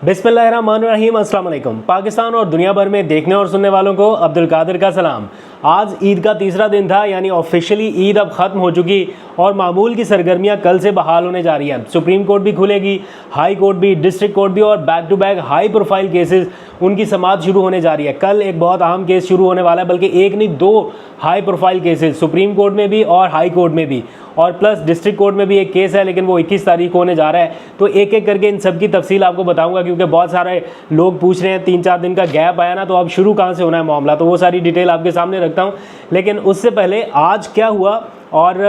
बिस्मिल्लाहिर्रहमानिर्रहीम, अस्सलाम वालेकुम। पाकिस्तान और दुनिया भर में देखने और सुनने वालों को अब्दुल कादिर का सलाम। आज ईद का तीसरा दिन था, यानी ऑफिशियली ईद अब ख़त्म हो चुकी और मामूल की सरगर्मियां कल से बहाल होने जा रही हैं। सुप्रीम कोर्ट भी खुलेगी, हाई कोर्ट भी, डिस्ट्रिक्ट कोर्ट भी और back to back high profile cases उनकी समाअत शुरू होने जा रही है। कल एक बहुत अहम केस शुरू होने वाला है, बल्कि एक नहीं दो high profile cases, supreme court में भी और हाई कोर्ट में भी, और प्लस डिस्ट्रिक्ट कोर्ट में भी एक केस है, लेकिन वो 21 तारीख को होने जा रहा है। तो एक एक करके इन सब की तफसील आपको बताऊंगा, क्योंकि बहुत सारे लोग पूछ रहे हैं, 3-4 दिन का गैप आया ना, तो अब शुरू कहाँ से होना है मामला, तो वो सारी डिटेल आपके सामने रखता हूँ। लेकिन उससे पहले आज क्या हुआ और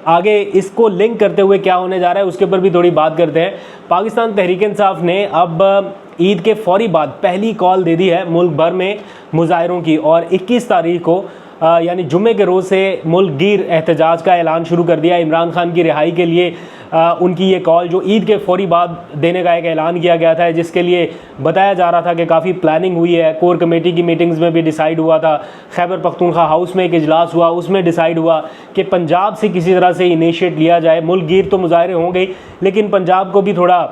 आगे इसको लिंक करते हुए क्या होने जा रहा है, उसके ऊपर भी थोड़ी बात करते हैं। पाकिस्तान तहरीक इंसाफ ने अब ईद के फौरी बाद पहली कॉल दे दी है मुल्क भर में मुजाहिरों की, और 21 तारीख को यानी जुम्मे के रोज़ से मुल्क गिर एहतजाज का ऐलान शुरू कर दिया। इमरान खान की रिहाई के लिए उनकी ये कॉल जो ईद के फौरी बाद देने का एक ऐलान किया गया था, जिसके लिए बताया जा रहा था कि काफ़ी प्लानिंग हुई है। कोर कमेटी की मीटिंग्स में भी डिसाइड हुआ था, खैबर पख्तूनख्वा हाउस में एक इजलास हुआ, उसमें डिसाइड हुआ कि पंजाब से किसी तरह से इनिशिएट लिया जाए। मुल्क गिर तो मुजाहरे होंगे, लेकिन पंजाब को भी थोड़ा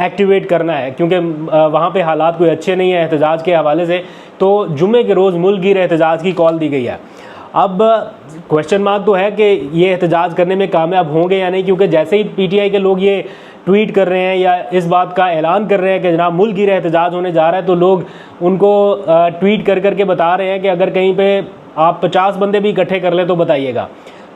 एक्टिवेट करना है, क्योंकि वहाँ पे हालात कोई अच्छे नहीं है एहतजाज के हवाले से। तो जुम्मे के रोज़ मुल्क गिर एहतजाज की कॉल दी गई है। अब क्वेश्चन मार्क तो है कि ये एहतजाज करने में कामयाब होंगे या नहीं, क्योंकि जैसे ही पीटीआई के लोग ये ट्वीट कर रहे हैं या इस बात का ऐलान कर रहे हैं कि जनाब मुल्क गिर एहतजाज होने जा रहा है, तो लोग उनको ट्वीट कर करके बता रहे हैं कि अगर कहीं पे आप 50 बंदे भी इकट्ठे कर लें तो बताइएगा।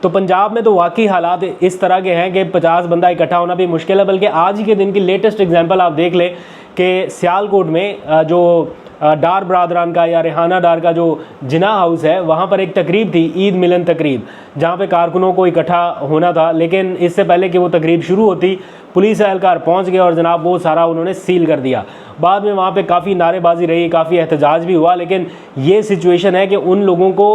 तो पंजाब में तो वाकई हालात इस तरह के हैं कि 50 बंदा इकट्ठा होना भी मुश्किल है। बल्कि आज ही के दिन की लेटेस्ट एग्जांपल आप देख लें कि सियालकोट में जो डार बरादरान का या रेहाना डार का जो जिना हाउस है, वहाँ पर एक तकरीब थी, ईद मिलन तकरीब, जहाँ पे कारकुनों को इकट्ठा होना था। लेकिन इससे पहले कि वो तकरीब शुरू होती, पुलिस एहलकार पहुँच गए और जनाब वो सारा उन्होंने सील कर दिया। बाद में वहाँ पे काफ़ी नारेबाजी रही, काफ़ी एहतजाज भी हुआ, लेकिन ये सिचुएशन है कि उन लोगों को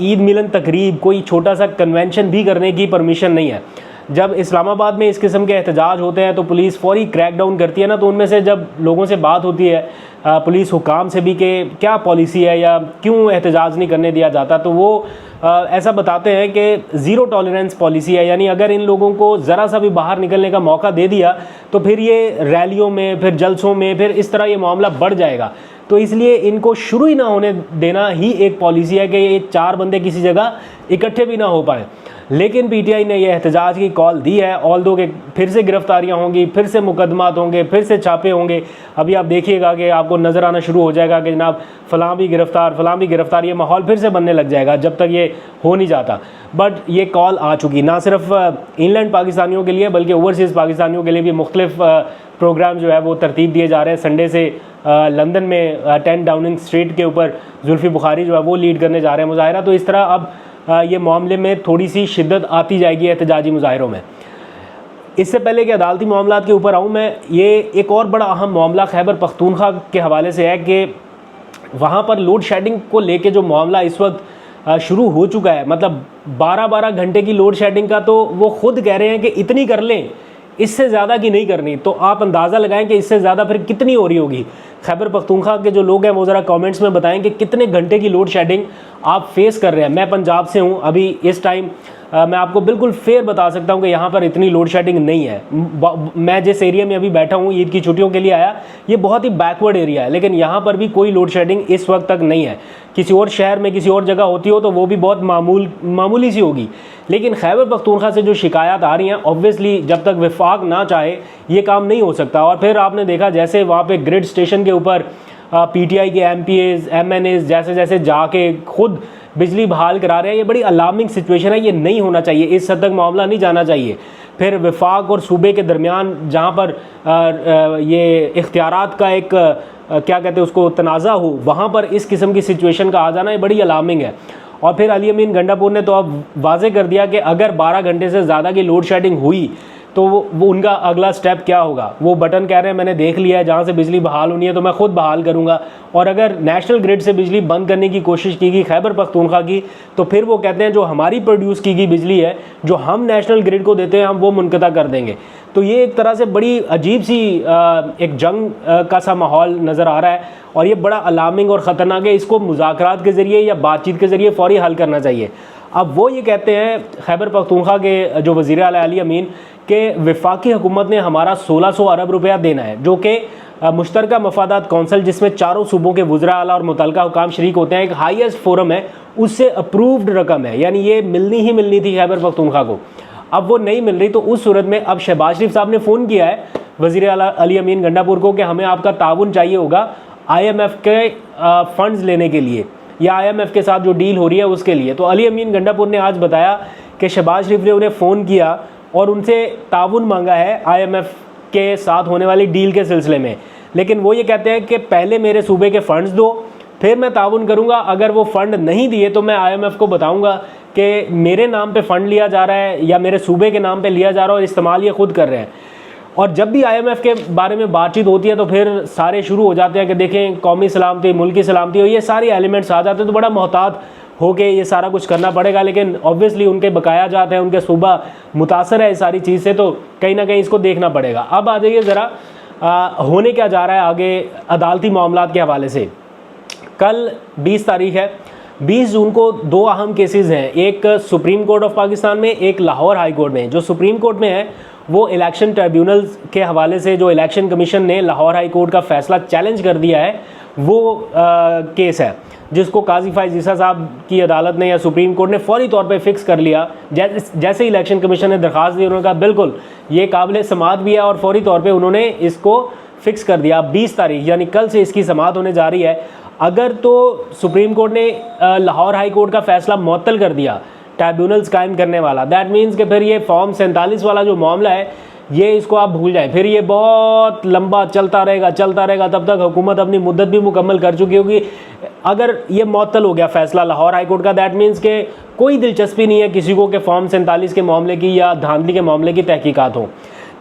ईद मिलन तकरीब, कोई छोटा सा कन्वेंशन भी करने की परमिशन नहीं है। जब इस्लामाबाद में इस किस्म के एहतजाज होते हैं तो पुलिस फौरी क्रैकडाउन करती है ना, तो उनमें से जब लोगों से बात होती है पुलिस हुकाम से भी कि क्या पॉलिसी है या क्यों एहतजाज नहीं करने दिया जाता, तो वो ऐसा बताते हैं कि ज़ीरो टॉलरेंस पॉलिसी है। यानी अगर इन लोगों को ज़रा सा भी बाहर निकलने का मौका दे दिया तो फिर ये रैलियों में, फिर जलसों में, फिर इस तरह ये मामला बढ़ जाएगा। तो इसलिए इनको शुरू ही ना होने देना ही एक पॉलिसी है कि ये 4 बंदे किसी जगह इकट्ठे भी ना हो पाए। लेकिन पीटीआई ने यह एहतजाज की कॉल दी है, ऑल्दो के फिर से गिरफ्तारियां होंगी, फिर से मुकदमात होंगे, फिर से छापे होंगे। अभी आप देखिएगा कि आपको नज़र आना शुरू हो जाएगा कि जनाब फ़लाँ भी गिरफ्तार, फ़लाँ भी गिरफ्तार, ये माहौल फिर से बनने लग जाएगा जब तक ये हो नहीं जाता। बट ये कॉल आ चुकी, ना सिर्फ इनलैंड पाकिस्तानियों के लिए बल्कि ओवरसीज़ पाकिस्तानियों के लिए भी मुख्तलिफ प्रोग्राम जो है वो तरतीब दिए जा रहे हैं। संडे से लंदन में 10 डाउनिंग स्ट्रीट के ऊपर जुल्फ़ी बुखारी जो है वो लीड करने जा रहे हैं मुजाहिरा। तो इस तरह अब ये मामले में थोड़ी सी शिद्दत आती जाएगी एहतजाजी मुजाहिरों में। इससे पहले कि अदालती मामलात के ऊपर आऊँ मैं, ये एक और बड़ा अहम मामला खैबर पख्तूनख्वा के हवाले से है कि वहाँ पर लोड शेडिंग को लेके जो मामला इस वक्त शुरू हो चुका है, मतलब 12-12 घंटे की लोड शेडिंग का, तो वो खुद कह रहे हैं कि इतनी कर लें, इससे ज़्यादा की नहीं करनी। तो आप अंदाज़ा लगाएं कि इससे ज़्यादा फिर कितनी हो रही होगी। खैबर पख्तूनख्वा के जो लोग हैं वो ज़रा कमेंट्स में बताएं कि कितने घंटे की लोड शेडिंग आप फेस कर रहे हैं। मैं पंजाब से हूँ, अभी इस टाइम मैं आपको बिल्कुल फेयर बता सकता हूँ कि यहाँ पर इतनी लोड शेडिंग नहीं है। मैं जिस एरिया में अभी बैठा हूँ, ईद की छुट्टियों के लिए आया, ये बहुत ही बैकवर्ड एरिया है, लेकिन यहाँ पर भी कोई लोड शेडिंग इस वक्त तक नहीं है। किसी और शहर में, किसी और जगह होती हो तो वो भी बहुत मामूली सी होगी। लेकिन खैबर पख्तूनख्वा से जो शिकायत आ रही हैं, ऑब्वियसली जब तक वफाक ना चाहे ये काम नहीं हो सकता। और फिर आपने देखा जैसे वहाँ पे ग्रिड स्टेशन के ऊपर पीटीआई के एमपीएज, एमएनएज जैसे जैसे जाके खुद बिजली बहाल करा रहे हैं, ये बड़ी अलार्मिंग सिचुएशन है। ये नहीं होना चाहिए, इस हद तक मामला नहीं जाना चाहिए। फिर वफाक और सूबे के दरमियान जहाँ पर ये इख्तियारात का एक क्या कहते हैं उसको, तनाज़ा हो, वहाँ पर इस किस्म की सिचुएशन का आ जाना ये बड़ी अलार्मिंग है। और फिर अली अमीन गंडापुर ने तो अब वाजे कर दिया कि अगर 12 घंटे से ज़्यादा की लोड शेडिंग हुई तो वो उनका अगला स्टेप क्या होगा। वो बटन कह रहे हैं मैंने देख लिया है, जहाँ से बिजली बहाल होनी है तो मैं खुद बहाल करूँगा। और अगर नेशनल ग्रिड से बिजली बंद करने की कोशिश की गई खैबर पख्तूनख्वा की, तो फिर वो कहते हैं जो हमारी प्रोड्यूस की गई बिजली है, जो हम नेशनल ग्रिड को देते हैं, हम वो मुनक़ता कर देंगे। तो ये एक तरह से बड़ी अजीब सी एक जंग का सा माहौल नज़र आ रहा है, और ये बड़ा अलार्मिंग और ख़तरनाक है। इसको मुज़ाकरात के ज़रिए या बातचीत के ज़रिए फ़ौरी हल करना चाहिए। अब वो ये कहते हैं खैबर पख्तूनख्वा के जो वज़ीर आला अली अमीन, कि वफाकी हुकूमत ने हमारा 1600 अरब रुपया देना है, जो कि मुश्तरका मफादात कौंसल, जिसमें चारों सूबों के वज़रा आला और मुतल्लिका हुकाम शरीक होते हैं, एक हाईएस्ट फोरम है, उससे अप्रूव्ड रकम है, यानी ये मिलनी ही मिलनी थी खैबर पख्तूनख्वा को। अब वो नहीं मिल रही, तो उस सूरत में अब शहबाज शरीफ साहब ने फ़ोन किया है वज़ीर आला अली अमीन गंडापुर को कि हमें आपका ताउन चाहिए होगा IMF के फ़ंड्स लेने के लिए, या IMF के साथ जो डील हो रही है उसके लिए। तो अली अमीन गंडापुर ने आज बताया कि शहबाज शरीफ ने उन्हें फ़ोन किया और उनसे ताउन मांगा है IMF के साथ होने वाली डील के सिलसिले में, लेकिन वो ये कहते हैं कि पहले मेरे सूबे के फ़ंड्स दो, फिर मैं ताउन करूँगा। अगर वो फ़ंड नहीं दिए तो मैं IMF को बताऊँगा कि मेरे नाम पे फ़ंड लिया जा रहा है या मेरे सूबे के नाम पे लिया जा रहा है और इस्तेमाल ये खुद कर रहे हैं। और जब भी IMF के बारे में बातचीत होती है तो फिर सारे शुरू हो जाते हैं कि देखें कौमी सलामती, मुल्की सलामती, और ये सारे एलिमेंट्स आ जाते हैं, तो बड़ा मोहतात होके ये सारा कुछ करना पड़ेगा। लेकिन ऑब्वियसली उनके बकाया जाते हैं, उनके सूबा मुतासर है इस सारी चीज़ से, तो कहीं ना कहीं इसको देखना पड़ेगा। अब आ जाइए ज़रा होने क्या जा रहा है आगे अदालती मामलात के हवाले से। कल 20 तारीख है, 20 जून को 2 अहम केसेस हैं, एक सुप्रीम कोर्ट ऑफ पाकिस्तान में, एक लाहौर हाई कोर्ट में। जो सुप्रीम कोर्ट में है वो इलेक्शन ट्रिब्यूनल्स के हवाले से जो इलेक्शन कमीशन ने लाहौर हाई कोर्ट का फैसला चैलेंज कर दिया है वो केस है, जिसको काजी फाइज ईसा साहब की अदालत ने या सुप्रीम कोर्ट ने फौरी तौर पे फिक्स कर लिया। जैसे इलेक्शन कमीशन ने दरख्वास्त दी, उन्होंने कहा बिल्कुल ये काबिल समाअत भी है, और फौरी तौर पे उन्होंने इसको फिक्स कर दिया। 20 तारीख यानी कल से इसकी समाअत होने जा रही है। अगर तो सुप्रीम कोर्ट ने लाहौर हाई कोर्ट का फैसला मुअत्तल कर दिया ट्रिब्यूनल्स कायम करने वाला, दैट मीन्स कि फिर ये फॉर्म 47 वाला जो मामला है ये इसको आप भूल जाएं, फिर ये बहुत लंबा चलता रहेगा तब तक हुकूमत अपनी मुद्दत भी मुकम्मल कर चुकी होगी। अगर ये मुअत्तल हो गया फैसला लाहौर हाई कोर्ट का, दैट मीन्स के कोई दिलचस्पी नहीं है किसी को कि फॉर्म 47 के मामले की या धांधली के मामले की तहकीकात हो।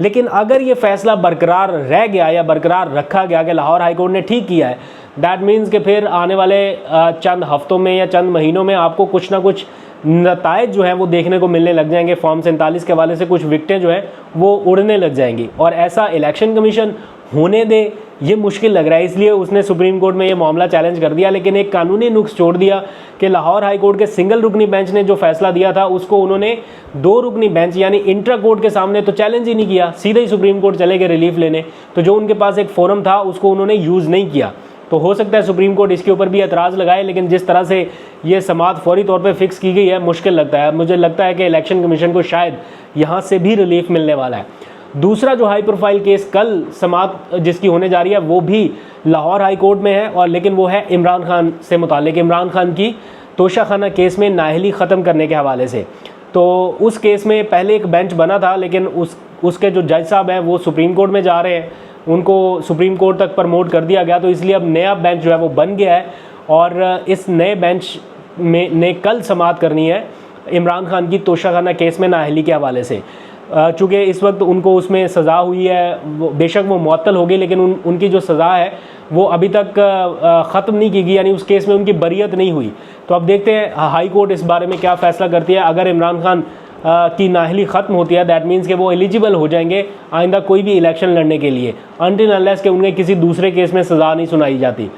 लेकिन अगर ये फैसला बरकरार रह गया या बरकरार रखा गया कि लाहौर हाई कोर्ट ने ठीक किया है, दैट मीन्स कि फिर आने वाले चंद हफ्तों में या चंद महीनों में आपको कुछ ना कुछ नताइज जो है वो देखने को मिलने लग जाएंगे। फॉर्म 47 के हवाले से कुछ विकटें जो है वो उड़ने लग जाएंगी, और ऐसा इलेक्शन कमीशन होने दे ये मुश्किल लग रहा है, इसलिए उसने सुप्रीम कोर्ट में ये मामला चैलेंज कर दिया। लेकिन एक कानूनी नुक्स छोड़ दिया कि लाहौर हाई कोर्ट के सिंगल रुकनी बेंच ने जो फैसला दिया था उसको उन्होंने 2 रुकनी बेंच यानी इंट्रा कोर्ट के सामने तो चैलेंज ही नहीं किया, सीधे ही सुप्रीम कोर्ट चले गए रिलीफ लेने। तो जो उनके पास एक फोरम था उसको उन्होंने यूज़ नहीं किया। तो हो सकता है सुप्रीम कोर्ट इसके ऊपर भी एतराज़ लगाए, लेकिन जिस तरह से ये समाअत फौरी तौर पे फिक्स की गई है, मुश्किल लगता है। मुझे लगता है कि इलेक्शन कमीशन को शायद यहाँ से भी रिलीफ मिलने वाला है। दूसरा जो हाई प्रोफाइल केस कल समाअत जिसकी होने जा रही है वो भी लाहौर हाई कोर्ट में है, और लेकिन वो है इमरान खान से मुतालिक, इमरान खान की तोशाखाना केस में नाअहली ख़त्म करने के हवाले से। तो उस केस में पहले एक बेंच बना था, लेकिन उसके जो जज साहब हैं वो सुप्रीम कोर्ट में जा रहे हैं, उनको सुप्रीम कोर्ट तक प्रमोट कर दिया गया, तो इसलिए अब नया बेंच जो है वो बन गया है, और इस नए बेंच में ने कल समाअत करनी है इमरान खान की तोशाखाना केस में नाअहली के हवाले से। चूँकि इस वक्त उनको उसमें सज़ा हुई है, बेशक वो मुअत्तल हो गई, लेकिन उनकी जो सज़ा है वो अभी तक ख़त्म नहीं की गई, यानी उस केस में उनकी बरियत नहीं हुई। तो अब देखते हैं हाई कोर्ट इस बारे में क्या फ़ैसला करती है। अगर इमरान खान की नाअहली ख़त्म होती है, दैट मीन्स कि वो एलिजिबल हो जाएंगे आइंदा कोई भी इलेक्शन लड़ने के लिए, अनटिल अनलेस कि उन्हें किसी दूसरे केस में सज़ा नहीं सुनाई जाती।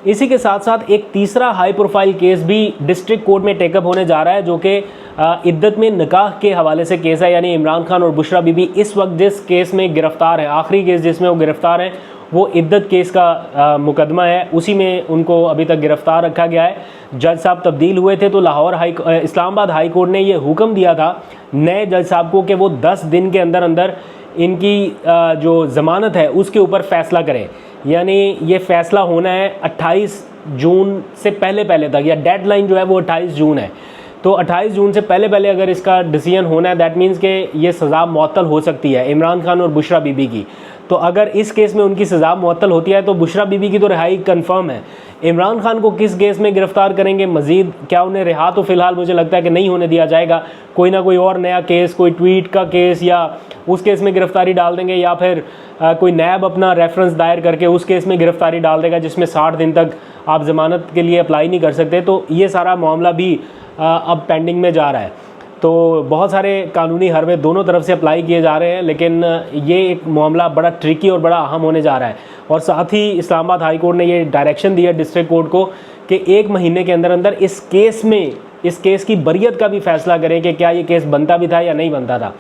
इसी के साथ साथ एक तीसरा हाई प्रोफाइल केस भी डिस्ट्रिक्ट कोर्ट में टेकअप होने जा रहा है, जो कि इद्दत में निकाह के हवाले से केस है। यानी इमरान खान और बुशरा बीबी इस वक्त जिस केस में गिरफ़्तार है, आखिरी केस जिसमें वो गिरफ़्तार हैं, वो इद्दत केस का मुकदमा है, उसी में उनको अभी तक गिरफ़्तार रखा गया है। जज साहब तब्दील हुए थे, तो लाहौर इस्लामाबाद हाई कोर्ट ने ये हुक्म दिया था नए जज साहब को कि वो 10 दिन के अंदर अंदर इनकी जो ज़मानत है उसके ऊपर फ़ैसला करें। यानी ये फ़ैसला होना है 28 जून से पहले तक, या डेडलाइन जो है वो 28 जून है। तो 28 जून से पहले अगर इसका डिसीजन होना है, दैट मीन्स कि ये सज़ा मुअत्तल हो सकती है इमरान खान और बुशरा बीबी की। तो अगर इस केस में उनकी सज़ा मुअत्तल होती है तो बुशरा बीबी की तो रिहाई कंफर्म है। इमरान खान को किस केस में गिरफ़्तार करेंगे, मज़ीद क्या उन्हें रिहा तो फ़िलहाल मुझे लगता है कि नहीं होने दिया जाएगा। कोई ना कोई और नया केस, कोई ट्वीट का केस या उस केस में गिरफ़्तारी डाल देंगे, या फिर कोई नैब अपना रेफरेंस दायर करके उस केस में गिरफ़्तारी डाल देगा जिसमें 60 दिन तक आप ज़मानत के लिए अप्लाई नहीं कर सकते। तो ये सारा मामला भी अब पेंडिंग में जा रहा है। तो बहुत सारे कानूनी हरबे दोनों तरफ से अप्लाई किए जा रहे हैं, लेकिन ये एक मामला बड़ा ट्रिकी और बड़ा अहम होने जा रहा है। और साथ ही इस्लामाबाद हाई कोर्ट ने ये डायरेक्शन दिया डिस्ट्रिक्ट कोर्ट को कि 1 महीने के अंदर अंदर इस केस की बरियत का भी फ़ैसला करें कि क्या ये केस बनता भी था या नहीं बनता था।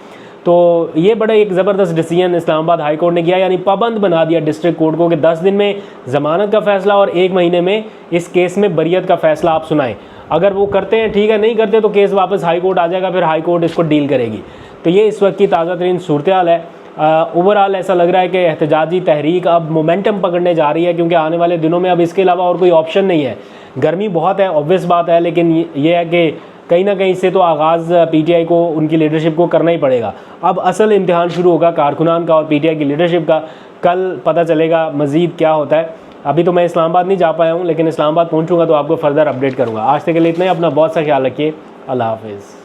तो ये बड़ा एक ज़बरदस्त डिसीजन इस्लामाबाद हाई कोर्ट ने किया, यानी पाबंद बना दिया डिस्ट्रिक्ट कोर्ट को कि 10 दिन में ज़मानत का फ़ैसला और 1 महीने में इस केस में बरियत का फ़ैसला आप सुनाएं। अगर वो करते हैं ठीक है, नहीं करते तो केस वापस हाई कोर्ट आ जाएगा, फिर हाई कोर्ट इसको डील करेगी। तो ये इस वक्त की ताज़ा तरीन सूरत हाल है। ओवरऑल ऐसा लग रहा है कि एहतजाजी तहरीक अब मोमेंटम पकड़ने जा रही है, क्योंकि आने वाले दिनों में अब इसके अलावा और कोई ऑप्शन नहीं है। गर्मी बहुत है, ऑब्वियस बात है, लेकिन ये है कि कहीं ना कहीं से तो आगाज़ पीटीआई को, उनकी लीडरशिप को करना ही पड़ेगा। अब असल इम्तिहान शुरू होगा कारकुनान का और पीटीआई की लीडरशिप का। कल पता चलेगा मज़ीद क्या होता है। अभी तो मैं इस्लामाबाद नहीं जा पाया हूँ, लेकिन इस्लामाबाद पहुँचूँगा तो आपको फर्दर अपडेट करूँगा। आज तक के लिए इतना ही। अपना बहुत सा ख्याल रखिए। अल्लाह हाफिज़।